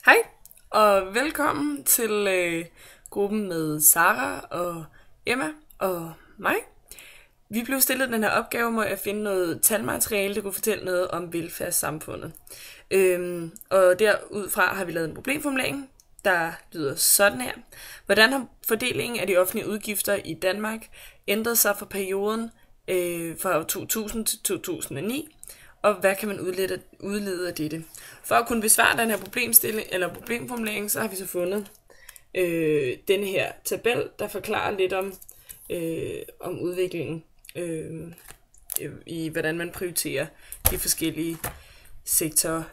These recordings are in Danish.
Hej, og velkommen til gruppen med Sara og Emma og mig. Vi blev stillet den her opgave med at finde noget talmateriale, der kunne fortælle noget om velfærdssamfundet. Og derudfra har vi lavet en problemformulering, der lyder sådan her. Hvordan har fordelingen af de offentlige udgifter i Danmark ændret sig for perioden fra 2000 til 2009? Og hvad kan man udlede af dette? For at kunne besvare den her problemformulering, så har vi så fundet denne her tabel, der forklarer lidt om udviklingen i hvordan man prioriterer de forskellige sektorer,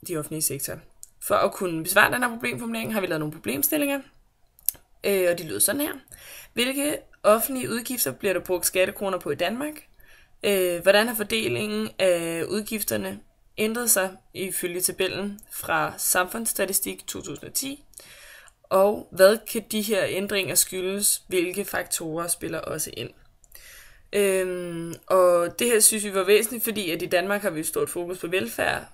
de offentlige sektorer. For at kunne besvare den her problemformulering, har vi lavet nogle problemstillinger, og de lyder sådan her. Hvilke offentlige udgifter bliver der brugt skattekroner på i Danmark? Hvordan har fordelingen af udgifterne ændret sig ifølge tabellen fra Samfundsstatistik 2010? Og hvad kan de her ændringer skyldes? Hvilke faktorer spiller også ind? Og det her synes vi var væsentligt, fordi at i Danmark har vi et stort fokus på velfærd.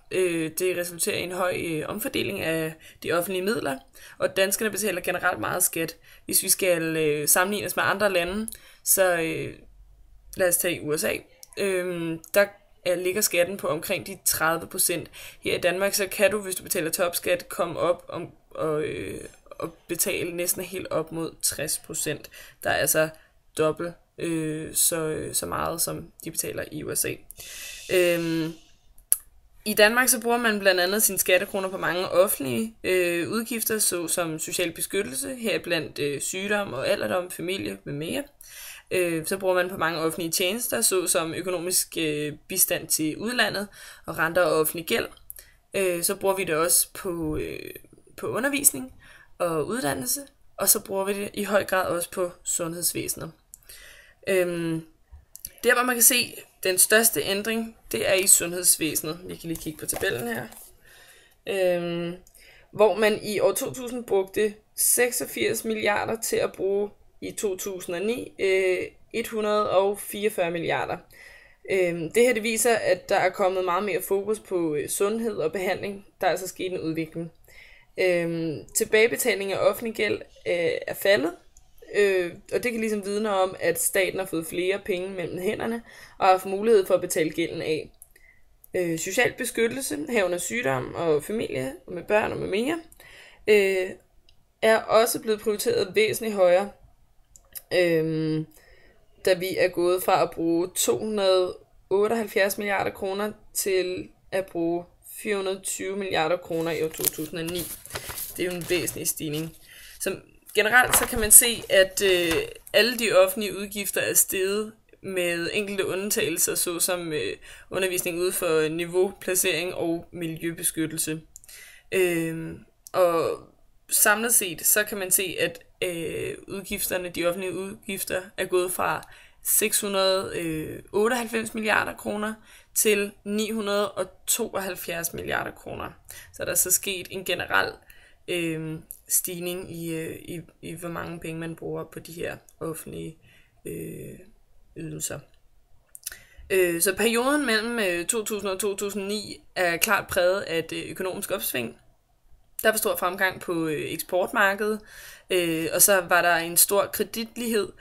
Det resulterer i en høj omfordeling af de offentlige midler, og danskerne betaler generelt meget skat. Hvis vi skal sammenligne os med andre lande, så lad os tage USA. Der ligger skatten på omkring de 30%. Her i Danmark, så kan du, hvis du betaler topskat, komme op og betale næsten helt op mod 60%. Der er altså dobbelt så meget, som de betaler i USA. I Danmark så bruger man blandt andet sine skattekroner på mange offentlige udgifter, såsom social beskyttelse, heriblandt sygdom og alderdom, familie med mere. Så bruger man på mange offentlige tjenester, såsom økonomisk bistand til udlandet og renter og offentlig gæld. Så bruger vi det også på undervisning og uddannelse, og så bruger vi det i høj grad også på sundhedsvæsenet. Der hvor man kan se den største ændring, det er i sundhedsvæsenet. Vi kan lige kigge på tabellen her. Hvor man i år 2000 brugte 86 milliarder til at bruge i 2009 144 milliarder. Det her det viser, at der er kommet meget mere fokus på sundhed og behandling. Der er altså sket en udvikling. Tilbagebetaling af offentlig gæld er faldet, og det kan ligesom vidne om, at staten har fået flere penge mellem hænderne og har haft mulighed for at betale gælden af. Social beskyttelse, herunder sygdom og familie og med børn og med mere, er også blevet prioriteret væsentligt højere, da vi er gået fra at bruge 278 milliarder kroner til at bruge 420 milliarder kroner i år 2009. Det er jo en væsentlig stigning. Så generelt så kan man se, at alle de offentlige udgifter er steget med enkelte undtagelser, såsom undervisning ude for niveau, placering og miljøbeskyttelse. Og samlet set, så kan man se, at de offentlige udgifter er gået fra 698 milliarder kroner til 972 milliarder kroner. Så der er så sket en generel stigning i hvor mange penge man bruger på de her offentlige ydelser. Så perioden mellem 2000 og 2009 er klart præget af et økonomisk opsving. Der var stor fremgang på eksportmarkedet, og så var der en stor kreditlighed,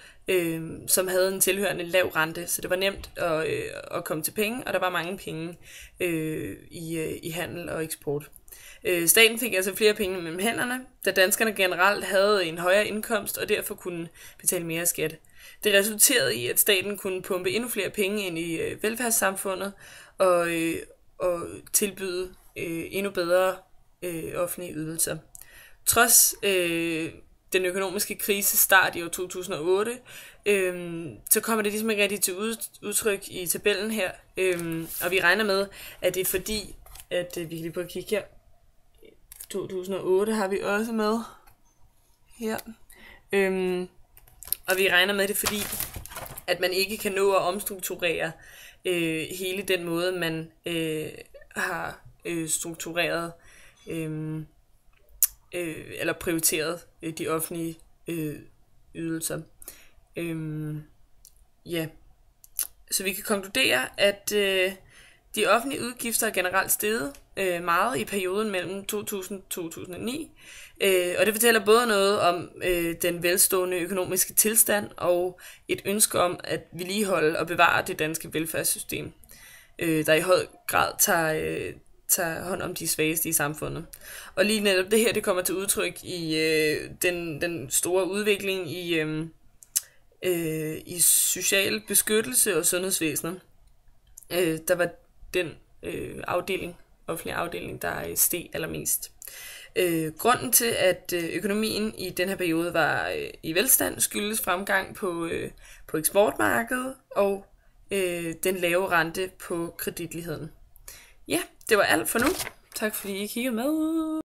som havde en tilhørende lav rente, så det var nemt at komme til penge, og der var mange penge i handel og eksport. Staten fik altså flere penge mellem hænderne, da danskerne generelt havde en højere indkomst og derfor kunne betale mere skat. Det resulterede i, at staten kunne pumpe endnu flere penge ind i velfærdssamfundet og tilbyde endnu bedre offentlige ydelser. Trods den økonomiske krise start i år 2008, så kommer det ligesom ikke rigtig til udtryk i tabellen her, og vi regner med, at det er fordi, at vi kan lige prøve at kigge her, 2008 har vi også med her, og vi regner med det fordi, at man ikke kan nå at omstrukturere hele den måde, man har struktureret eller prioriteret de offentlige ydelser. Ja. Så vi kan konkludere, at De offentlige udgifter er generelt steget meget i perioden mellem 2000 og 2009, og det fortæller både noget om den velstående økonomiske tilstand og et ønske om at vedligeholde og bevare det danske velfærdssystem, der i høj grad tager hånd om de svageste i samfundet. Og lige netop det her, det kommer til udtryk i den store udvikling i social beskyttelse og sundhedsvæsenet. Der var den offentlige afdeling, der steg allermest. Grunden til, at økonomien i den her periode var i velstand, skyldes fremgang på eksportmarkedet og den lave rente på kreditligheden. Ja, det var alt for nu. Tak fordi I kiggede med.